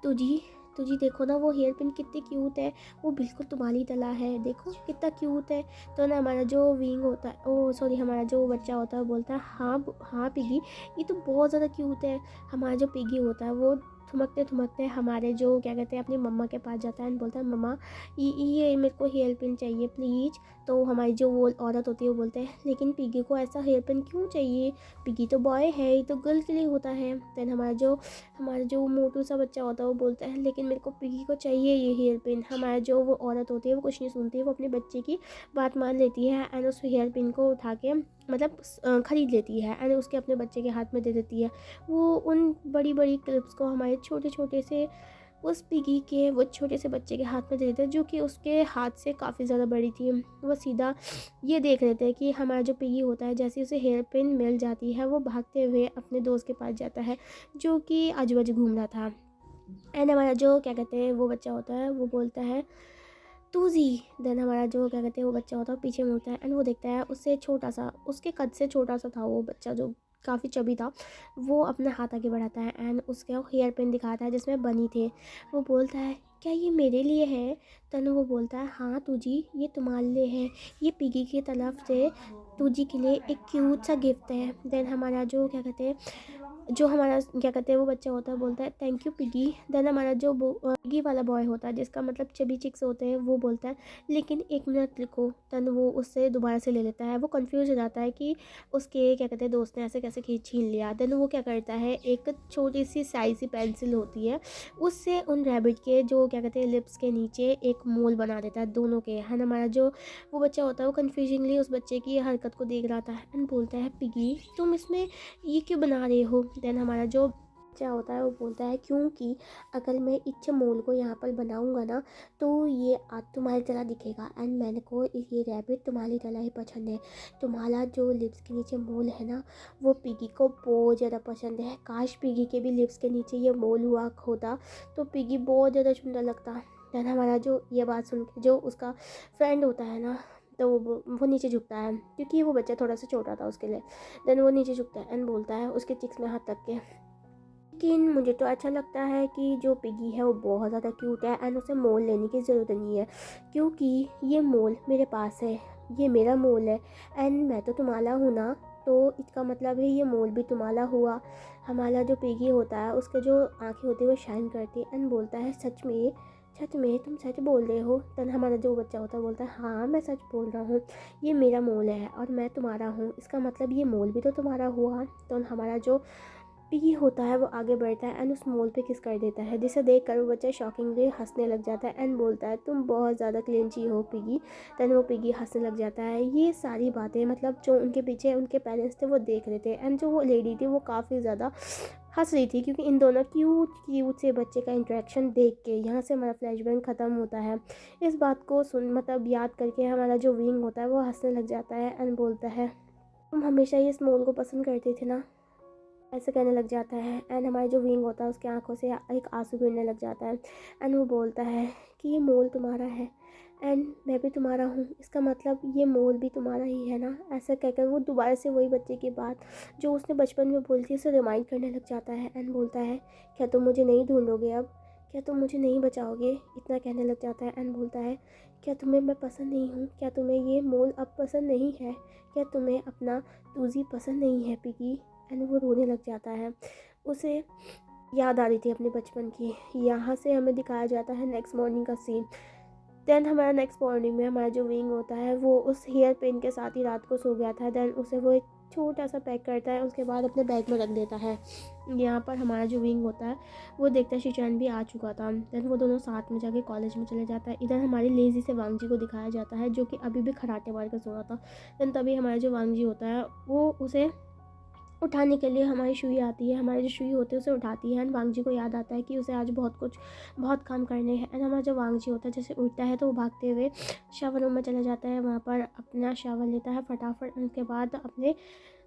तुझी तुझी देखो ना वो हेयर पिन कितनी क्यूट है, वो बिल्कुल तुम्हारी तरह है, देखो कितना क्यूट है। तो ना हमारा जो विंग होता है ओ सॉरी हमारा जो बच्चा होता है वो बोलता है हाँ हाँ पिगी ये तो बहुत ज़्यादा क्यूट है। हमारा जो पिगी होता है वो थमकते थमकते हमारे जो क्या कहते हैं अपनी मम्मा के पास जाता है एंड बोलता है मम्मा ये मेरे को हेयर पिन चाहिए प्लीज़। तो हमारी जो वो औरत होती है वो बोलते हैं लेकिन पिगी को ऐसा हेयर पिन क्यों चाहिए, पिगी तो बॉय है, ये तो गर्ल के लिए होता है। देन हमारा जो मोटू सा बच्चा होता है वो बोलता है लेकिन मेरे को पिगी को चाहिए ये हेयर पिन। हमारा जो वो औरत होती है वो कुछ नहीं सुनती है, वो अपने बच्चे की बात मान लेती है एंड उस हेयर पिन को उठा के मतलब ख़रीद लेती है एंड उसके अपने बच्चे के हाथ में दे देती है। वो उन बड़ी बड़ी क्लिप्स को हमारे छोटे छोटे से उस पिगी के वो छोटे से बच्चे के हाथ में दे देते हैं जो कि उसके हाथ से काफ़ी ज़्यादा बड़ी थी। वो सीधा ये देख लेते हैं कि हमारा जो पिगी होता है जैसे उसे हेयर पिन मिल जाती है वो भागते हुए अपने दोस्त के पास जाता है जो कि आजू बाजू घूम रहा था। एंड हमारा जो क्या कहते हैं वो बच्चा होता है वो बोलता है तूजी। देन हमारा जो क्या कहते हैं वो बच्चा होता है पीछे मुड़ता है एंड वो देखता है उससे छोटा सा उसके कद से छोटा सा था वो बच्चा जो काफ़ी चबी था, वो अपना हाथ आगे बढ़ाता है एंड उसके हेयर पिन दिखाता है जिसमें बनी थे। वो बोलता है, क्या ये मेरे लिए है? तनु वो बोलता है, हाँ तुझी, ये तुम्हारे लिए है, ये पिगी की तरफ से तुझी के लिए एक क्यूट सा गिफ्ट है। देन हमारा जो क्या कहते हैं, जो हमारा क्या कहते हैं वो बच्चा होता है, बोलता है थैंक यू पिगी। देन हमारा जो पिगी वाला बॉय होता है जिसका मतलब चबी चिक्स होते हैं, वो बोलता है लेकिन 1 मिनट रुको। देन वो उससे दोबारा से ले लेता है। वो कंफ्यूज हो जाता है कि उसके क्या कहते हैं दोस्त ने ऐसे कैसे छीन लिया। देन वो क्या करता है, एक छोटी सी साइज सी पेंसिल होती है, उससे उन रैबिट के जो क्या कहते हैं लिप्स के नीचे एक मोल बना देता है दोनों के। है ना, हमारा जो वो बच्चा होता है वो कन्फ्यूजिंगली उस बच्चे की हरकत को देख रहा था एंड बोलता है, पिगी तुम इसमें ये क्यों बना रहे हो? देन हमारा जो बच्चा होता है वो बोलता है, क्योंकि अगर मैं इच्छे मोल को यहाँ पर बनाऊँगा ना तो ये आज तुम्हारी तरह दिखेगा एंड मैंने को ये रैबिट तुम्हारी तरह ही पसंद है। तुम्हारा जो लिप्स के नीचे मोल है ना वो पिगी को बहुत ज़्यादा पसंद है। काश पिगी के भी लिप्स के नीचे ये मोल हुआ होता तो पिगी बहुत ज़्यादा सुंदर लगता। देन हमारा जो ये बात सुन के जो उसका फ्रेंड होता है ना, तो वो नीचे झुकता है क्योंकि वो बच्चा थोड़ा सा छोटा था उसके लिए। देन वो नीचे झुकता है एंड बोलता है उसके चिक्स में हाथ रख के, लेकिन मुझे तो अच्छा लगता है कि जो पिगी है वो बहुत ज़्यादा क्यूट है एंड उसे मोल लेने की ज़रूरत नहीं है क्योंकि ये मोल मेरे पास है, ये मेरा मोल है एंड मैं तो तुम्हारा हूँ ना, तो इसका मतलब है ये मोल भी तुम्हारा हुआ। हमारा जो पिगी होता है उसके जो आँखें होती है वो शाइन करती है एंड बोलता है, सच में तुम सच बोल रहे हो? तब हमारा जो बच्चा होता है बोलता है, हाँ मैं सच बोल रहा हूँ, ये मेरा मोल है और मैं तुम्हारा हूँ, इसका मतलब ये मोल भी तो तुम्हारा हुआ। तो हमारा जो पिगी होता है वो आगे बढ़ता है एंड उस मोल पे किस कर देता है, जिसे देख कर वो बच्चा शॉकिंगली हंसने लग जाता है एंड बोलता है, तुम बहुत ज़्यादा क्लिंची हो पिगी। देन वो पिगी हंसने लग जाता है। ये सारी बातें मतलब जो उनके पीछे उनके पेरेंट्स थे वो देख रहे थे एंड जो वो लेडी थी वो काफ़ी ज़्यादा हंस रही थी क्योंकि इन दोनों क्यूट से बच्चे का इंटरेक्शन देख के। यहाँ से हमारा फ्लैशबैक ख़त्म होता है। इस बात को सुन मतलब याद करके हमारा जो विंग होता है वो हंसने लग जाता है एंड बोलता है, तुम हमेशा ही इस मोल को पसंद करते थे ना, ऐसे कहने लग जाता है एंड हमारा जो विंग होता है उसकी आंखों से एक आंसू गिरने लग जाता है एंड वो बोलता है कि ये मोल तुम्हारा है एंड मैं भी तुम्हारा हूँ, इसका मतलब ये मोल भी तुम्हारा ही है ना। ऐसा कहकर वो दोबारा से वही बच्चे की बात जो उसने बचपन में बोली थी उसे रिमाइंड करने लग जाता है एंड बोलता है, क्या तुम मुझे नहीं ढूंढोगे अब? क्या तुम मुझे नहीं बचाओगे? इतना कहने लग जाता है एंड बोलता है, क्या तुम्हें मैं पसंद नहीं हूँ? क्या तुम्हें ये मोल अब पसंद नहीं है? क्या तुम्हें अपना तूजी पसंद नहीं है पिगी? एंड वो रोने लग जाता है। उसे याद आ रही थी अपने बचपन की। यहाँ से हमें दिखाया जाता है नेक्स्ट मॉर्निंग का सीन। देन हमारा नेक्स्ट मॉर्निंग में हमारा जो विंग होता है वो उस हेयर पिन के साथ ही रात को सो गया था। देन उसे वो एक छोटा सा पैक करता है, उसके बाद अपने बैग में रख देता है। यहाँ पर हमारा जो विंग होता है वो देखता है शिचैन भी आ चुका था। देन वो दोनों साथ में जाके कॉलेज में चले जाता है। इधर हमारी लेज़ी से वांगजी को दिखाया जाता है जो कि अभी भी खराटे मार कर सो रहा था। देन तभी हमारा जो वांगजी होता है वो उसे उठाने के लिए हमारी शुई आती है। हमारे जो शुई होते हैं उसे उठाती है एंड वांगजी को याद आता है कि उसे आज बहुत काम करने हैं। एंड हमारा जो वांगजी होता है जैसे उठता है तो वो भागते हुए शावर रूम में चला जाता है। वहाँ पर अपना शावर लेता है फटाफट, उसके बाद अपने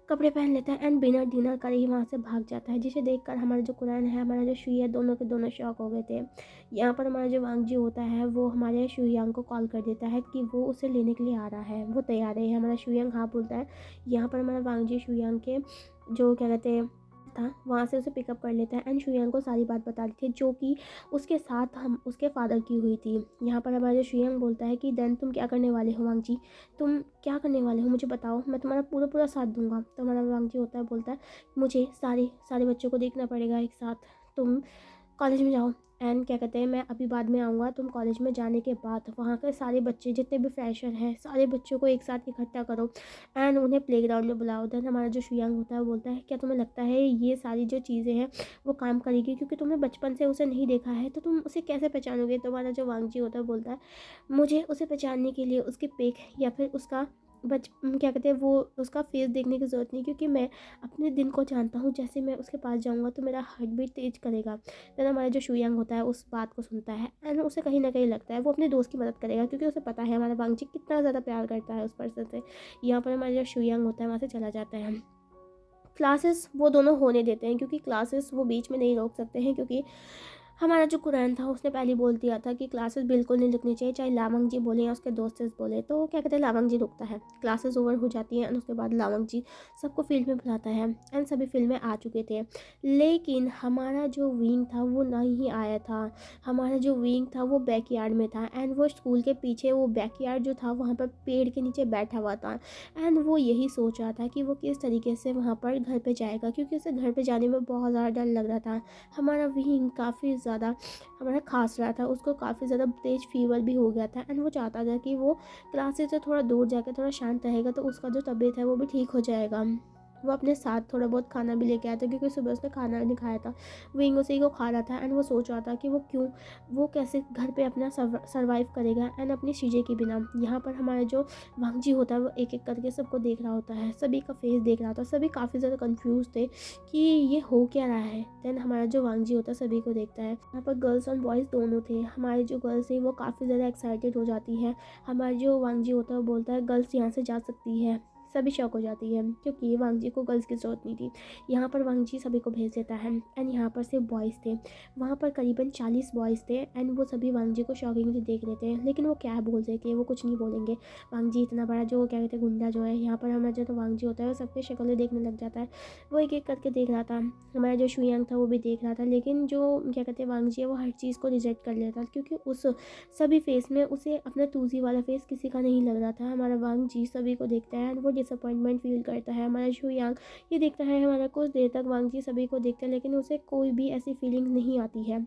कपड़े पहन लेता है एंड बिना डिनर करे ही वहाँ से भाग जाता है, जिसे देखकर हमारा जो कुरान है हमारा जो शुई है दोनों के दोनों शॉक हो गए थे। यहाँ पर हमारा जो वांगजी होता है वो हमारे शुयांग को कॉल कर देता है कि वो उसे लेने के लिए आ रहा है, वो तैयार है। हमारा शुयांग हाँ बोलता है। यहाँ पर हमारा वांगजी शुयांग के जो क्या कहते हैं था वहाँ से उसे पिकअप कर लेता है एंड शुयांग को सारी बात बता दी थी जो कि उसके साथ हम उसके फादर की हुई थी। यहाँ पर हमारा जो शुयांग बोलता है कि देन तुम क्या करने वाले हो वांगजी, तुम क्या करने वाले हो मुझे बताओ, मैं तुम्हारा पूरा साथ दूंगा। तो हमारा वांगजी होता है बोलता है, मुझे सारे बच्चों को देखना पड़ेगा एक साथ, तुम कॉलेज में जाओ एंड क्या कहते हैं मैं अभी बाद में आऊँगा। तुम कॉलेज में जाने के बाद वहाँ के सारे बच्चे जितने भी फ्रेशर हैं सारे बच्चों को एक साथ इकट्ठा करो एंड उन्हें प्लेग्राउंड में बुलाओ। देन हमारा जो शुयांग होता है वो बोलता है, क्या तुम्हें लगता है ये सारी जो चीज़ें हैं वो काम करेगी? क्योंकि तुमने बचपन से उसे नहीं देखा है तो तुम उसे कैसे पहचानोगे? तो हमारा जो वांगजी होता है बोलता है, मुझे उसे पहचानने के लिए उसकी पिक या फिर उसका क्या कहते हैं वो उसका फेस देखने की ज़रूरत नहीं, क्योंकि मैं अपने दिन को जानता हूँ। जैसे मैं उसके पास जाऊँगा तो मेरा हार्ट बीट तेज करेगा। देन हमारा जो शुयांग होता है उस बात को सुनता है एंड उसे कहीं ना कहीं लगता है वो अपने दोस्त की मदद करेगा, क्योंकि उसे पता है हमारा वांगजी कितना ज़्यादा प्यार करता है उस पर्सन से। यहाँ पर हमारा जो शुयांग होता है वहाँ से चला जाता है। क्लासेस वो दोनों होने देते हैं क्योंकि क्लासेस वो बीच में नहीं रोक सकते हैं, क्योंकि हमारा जो कुरैन था उसने पहले बोल दिया था कि क्लासेस बिल्कुल नहीं रुकनी चाहिए, चाहे लावंग जी बोले या उसके दोस्त बोले। तो क्या कहते हैं, लावंग जी रुकता है, क्लासेस ओवर हो जाती हैं एंड उसके बाद लावंग जी सबको फील्ड में बुलाता है एंड सभी फील्ड में आ चुके थे। लेकिन हमारा जो विंग था वो नहीं आया था। हमारा जो विंग था वो बैकयार्ड में था एंड वो स्कूल के पीछे वो बैकयार्ड जो था वहाँ पर पेड़ के नीचे बैठा हुआ था एंड वो यही सोच रहा था कि वो किस तरीके से वहाँ पर घर पे जाएगा, क्योंकि उसे घर पे जाने में बहुत ज़्यादा डर लग रहा था। हमारा विंग काफ़ी ज़्यादा हमारा खांस रहा था, उसको काफ़ी ज़्यादा तेज़ फीवर भी हो गया था एंड वो चाहता था कि वो क्लासेस से थोड़ा दूर जाकर थोड़ा शांत रहेगा तो उसका जो तबीयत है वो भी ठीक हो जाएगा। वो अपने साथ थोड़ा बहुत खाना भी लेके आया था, क्योंकि सुबह उसने खाना नहीं खाया था। विंग उसी को खा रहा था एंड वो सोच रहा था कि वो कैसे घर पे अपना सर्वाइव करेगा एंड अपनी चीज़ें के बिना। यहाँ पर हमारा जो वांगजी होता है वो एक एक करके सबको देख रहा होता है, सभी का फेस देख रहा होता है, सभी काफ़ी ज़्यादा कंफ्यूज थे कि ये हो क्या रहा है। देन हमारा जो वांगजी होता है सभी को देखता है। यहाँ पर गर्ल्स और बॉयज़ दोनों थे। हमारी जो गर्ल्स है वो काफ़ी ज़्यादा एक्साइटेड हो जाती है। हमारा जो वांगजी होता है वो बोलता है गर्ल्स यहाँ से जा सकती है। सभी शौक हो जाती है, क्योंकि वांगजी को गर्ल्स की ज़रूरत नहीं थी। यहाँ पर वांगजी सभी को भेज देता है एंड यहाँ पर सिर्फ बॉयज़ थे। वहाँ पर करीबन 40 बॉयज़ थे एंड वो सभी वांगजी को शॉकिंगली देख रहे थे, लेकिन वो क्या बोल रहे थे, वो कुछ नहीं बोलेंगे। वांगजी इतना बड़ा जो क्या कहते हैं गुंडा जो है, यहाँ पर हमारा जो तो वांगजी होता है वो सबकी शक्लें देखने लग जाता है। वो एक एक करके देख रहा था। हमारा जो शुयांग था वो भी देख रहा था, लेकिन जो क्या कहते हैं वांगजी है वो हर चीज़ को रिजेक्ट कर लेता, क्योंकि उस सभी फेस में उसे अपना तूजी वाला फेस किसी का नहीं लग रहा था। हमारा वांगजी सभी को देखता है एंड वो डिसअपॉइंटमेंट फील करता है। हमारा शुयांग ये देखता है, हमारा कुछ देर तक वांगजी सभी को देखता है लेकिन उसे कोई भी ऐसी फीलिंग नहीं आती है।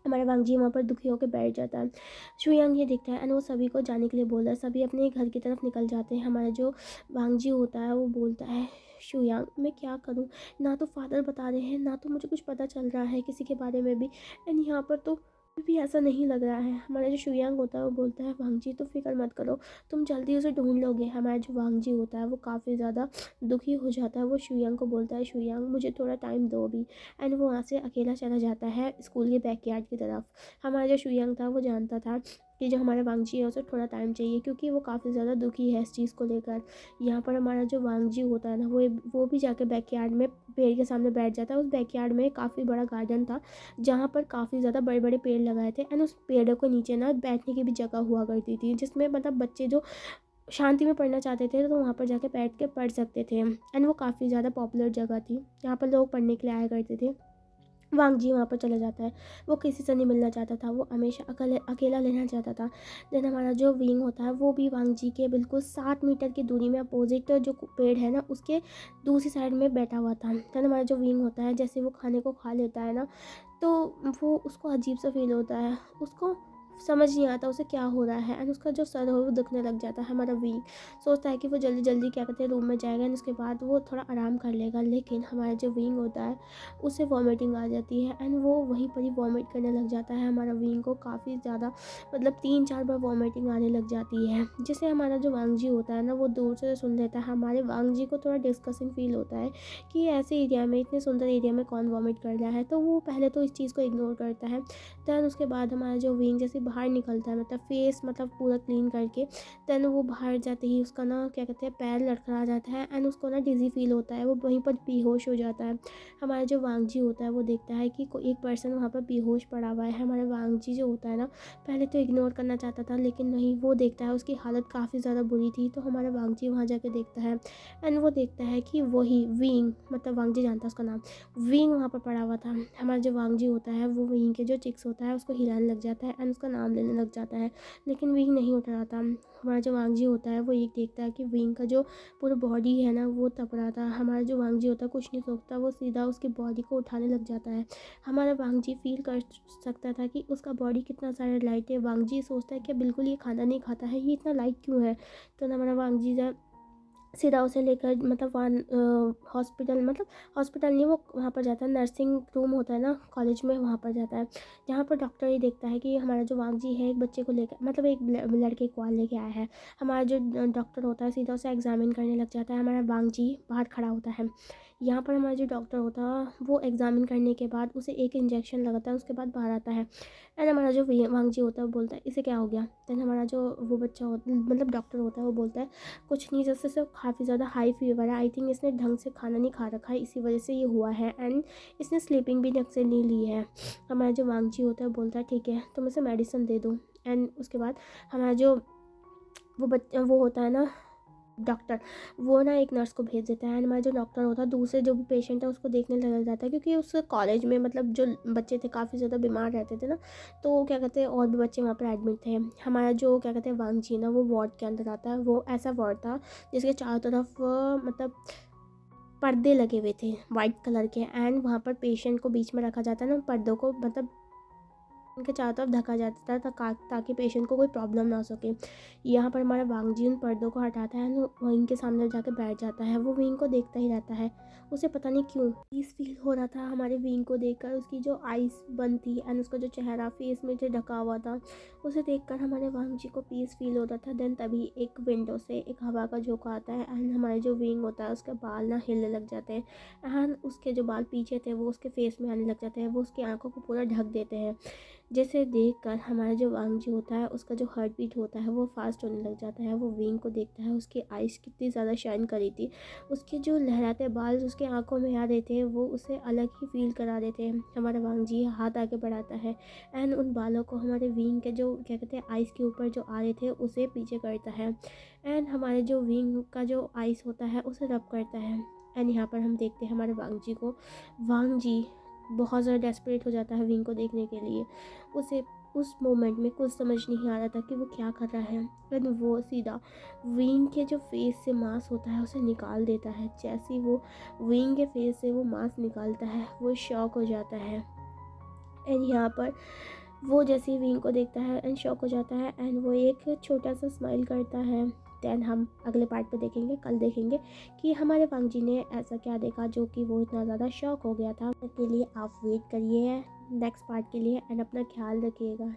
हमारा वांगजी वहाँ पर दुखी होकर बैठ जाता है। शुयांग ये देखता है एंड वो सभी को जाने के लिए बोलता है। सभी अपने घर की तरफ निकल जाते हैं। हमारा जो वांगजी होता है वो बोलता है, शुयांग मैं क्या करूँ, ना तो फादर बता रहे हैं ना तो मुझे कुछ पता चल रहा है किसी के बारे में भी, एंड यहाँ पर तो भी ऐसा नहीं लग रहा है। हमारा जो शुयांग होता है वो बोलता है, वांगजी तो फिक्र मत करो, तुम जल्दी उसे ढूंढ लोगे। हमारा जो वांगजी होता है वो काफ़ी ज़्यादा दुखी हो जाता है। वो शुयांग को बोलता है, शुयांग मुझे थोड़ा टाइम दो अभी, एंड वो वहाँ से अकेला चला जाता है स्कूल के बैकयार्ड की तरफ। हमारा जो शुयांग था वो जानता था कि जो हमारा वांगजी है उसे थोड़ा टाइम चाहिए, क्योंकि वो काफ़ी ज़्यादा दुखी है इस चीज़ को लेकर। यहाँ पर हमारा जो वांगजी होता है ना वो भी जाकर बैकयार्ड में पेड़ के सामने बैठ जाता है। उस बैकयार्ड में काफ़ी बड़ा गार्डन था जहाँ पर काफ़ी ज़्यादा बड़े बड़े पेड़ लगाए थे एंड उस पेड़ों के नीचे ना बैठने की भी जगह हुआ करती थी, जिसमें मतलब बच्चे जो शांति में पढ़ना चाहते थे तो वहाँ पर जाके बैठ के पढ़ सकते थे एंड वो काफ़ी ज़्यादा पॉपुलर जगह थी, यहाँ पर लोग पढ़ने के लिए आया करते थे। वांगजी वहाँ पर चला जाता है। वो किसी से नहीं मिलना चाहता था, वो हमेशा अकेला रहना चाहता था। देन हमारा जो विंग होता है वो भी वांगजी के बिल्कुल 7 मीटर की दूरी में अपोजिट जो पेड़ है ना उसके दूसरी साइड में बैठा हुआ था। देन हमारा जो विंग होता है जैसे वो खाने को खा लेता है ना तो वो उसको अजीब सा फील होता है, उसको समझ नहीं आता उसे क्या हो रहा है एंड उसका जो सर है वो दुखने लग जाता है। हमारा विंग सोचता है कि वो जल्दी जल्दी क्या कहते हैं रूम में जाएगा एंड उसके बाद वो थोड़ा आराम कर लेगा, लेकिन हमारा जो विंग होता है उसे वॉमिटिंग आ जाती है एंड वो वहीं पर ही वॉमिट करने लग जाता है। हमारा विंग को काफ़ी ज़्यादा मतलब 3-4 बार वॉमिटिंग आने लग जाती है, जिसे हमारा जो वांगजी होता है ना वो दूर से सुन लेता है। हमारे वांगजी को थोड़ा डिस्कसिंग फील होता है कि ऐसे एरिया में, इतने सुंदर एरिया में कौन वॉमिट कर रहा है, तो वो पहले तो इस चीज़ को इग्नोर करता है। दैन उसके बाद हमारा जो विंग जैसे बाहर निकलता है मतलब फेस मतलब पूरा क्लीन करके, दैन वो बाहर जाते ही उसका ना क्या कहते हैं पैर लड़खड़ा जाता है एंड उसको ना डिज़ी फील होता है, वो वहीं पर बेहोश हो जाता है। हमारा जो वांगजी होता है वो देखता है कि कोई एक पर्सन वहाँ पर बेहोश पड़ा हुआ है। हमारा वांगजी जो होता है ना पहले तो इग्नोर करना चाहता था, लेकिन नहीं, वो देखता है उसकी हालत काफ़ी ज़्यादा बुरी थी, तो हमारा वांगजी वहाँ जाके देखता है एंड वो देखता है कि वही विंग, मतलब वांगजी जानता है उसका नाम, विंग वहाँ पर पड़ा हुआ था। हमारा जो वांगजी होता है वो विंग के जो चिक्स होता है उसको हिलाने लग जाता है एंड उसका नाम लेने लग जाता है, लेकिन विंग नहीं उठ रहा था। हमारा जो वांगजी होता है वो ये देखता है कि विंग का जो पूरा बॉडी है ना वो तप रहा था। हमारा जो वांगजी होता है कुछ नहीं सोचता, वो सीधा उसकी बॉडी को उठाने लग जाता है। हमारा वांगजी फील कर सकता था कि उसका बॉडी कितना सारा लाइट है। वांगजी सोचता है कि बिल्कुल ये खाना नहीं खाता है, ये इतना लाइट क्यों है। तो हमारा वांगजी सीधा उसे लेकर मतलब वहाँ हॉस्पिटल, मतलब हॉस्पिटल नहीं, वो वहाँ पर जाता है, नर्सिंग रूम होता है ना कॉलेज में, वहाँ पर जाता है, जहाँ पर डॉक्टर ये देखता है कि हमारा जो वांगजी है एक बच्चे को लेकर, मतलब एक लड़के को लेके आया है। हमारा जो डॉक्टर होता है सीधा उसे एग्जामिन करने लग जाता है। हमारा वांगजी बाहर खड़ा होता है। यहाँ पर हमारा जो डॉक्टर होता है वो एग्जामिन करने के बाद उसे एक इंजेक्शन लगाता है, उसके बाद बाहर आता है एंड हमारा जो वांगजी होता है वो बोलता है इसे क्या हो गया। देन हमारा जो वो बच्चा मतलब डॉक्टर होता है वो बोलता है कुछ नहीं, जैसे सिर्फ काफ़ी ज़्यादा हाई फीवर है। आई थिंक इसने ढंग से खाना नहीं खा रखा है, इसी वजह से ये हुआ है। एंड इसने स्लीपिंग भी ढंग से नहीं ली है। हमारा जो वांगजी होता है बोलता है ठीक है तुम इसे मेडिसिन दे दो। एंड उसके बाद हमारा जो वो होता है ना डॉक्टर, वो ना एक नर्स को भेज देता है। एंड हमारा जो डॉक्टर होता है दूसरे जो भी पेशेंट है उसको देखने लग जाता है, क्योंकि उस कॉलेज में मतलब जो बच्चे थे काफ़ी ज़्यादा बीमार रहते थे ना, तो क्या कहते हैं और भी बच्चे वहाँ पर एडमिट थे। हमारा जो क्या कहते हैं वांगजी ना वो वार्ड के अंदर आता है। वो ऐसा वार्ड था जिसके चारों तरफ मतलब पर्दे लगे हुए थे वाइट कलर के। एंड वहाँ पर पेशेंट को बीच में रखा जाता है ना, पर्दों को मतलब उनके चारों तरफ ढका जाता था ताकि पेशेंट को कोई प्रॉब्लम ना हो सके। यहाँ पर हमारा वांगजी उन पर्दों को हटाता है ना, विंग के सामने जाके बैठ जाता है। वो विंग को देखता ही रहता है। उसे पता नहीं क्यों पीस फील हो रहा था हमारे विंग को देखकर। उसकी जो आइस बंद थी एंड उसका जो चेहरा फेस में से ढका हुआ था, उसे देखकर हमारे वांगजी को पीस फील होता था। देन तभी एक विंडो से एक हवा का झोंका आता है एंड हमारे जो विंग होता है उसके बाल ना हिलने लग जाते हैं। एंड उसके जो बाल पीछे थे वो उसके फेस में आने लग जाते हैं। वो उसकी आंखों को पूरा ढक देते हैं, जिसे देखकर हमारा जो वांगजी होता है उसका जो हार्ट बीट होता है वो फास्ट होने लग जाता है। वो विंग को देखता है, उसकी आइज़ कितनी ज़्यादा शाइन करी थी, उसके जो लहराते बाल उसके आंखों में आ रहे थे वो उसे अलग ही फील करा देते हैं। हमारा वांगजी हाथ आगे बढ़ाता है एंड उन बालों को हमारे विंग के जो क्या कहते हैं आइज़ के ऊपर जो आ रहे थे उसे पीछे करता है। एंड हमारे जो विंग का जो आइस होता है उसे रब करता है। एंड यहाँ पर हम देखते हैं हमारे वांगजी को। वांगजी बहुत ज़्यादा डेस्परेट हो जाता है विंग को देखने के लिए। उसे उस मोमेंट में कुछ समझ नहीं आ रहा था कि वो क्या कर रहा है। एंड वो सीधा विंग के जो फेस से मांस होता है उसे निकाल देता है। जैसे ही वो विंग के फेस से वो मांस निकालता है वो शॉक हो जाता है। एंड यहाँ पर वो जैसे ही विंग को देखता है एंड शॉक हो जाता है एंड वो एक छोटा सा स्माइल करता है। दैन हम अगले पार्ट पे देखेंगे, कल देखेंगे कि हमारे वांगजी ने ऐसा क्या देखा जो कि वो इतना ज़्यादा शॉक हो गया था। के लिए आप वेट करिए नेक्स्ट पार्ट के लिए एंड अपना ख्याल रखिएगा।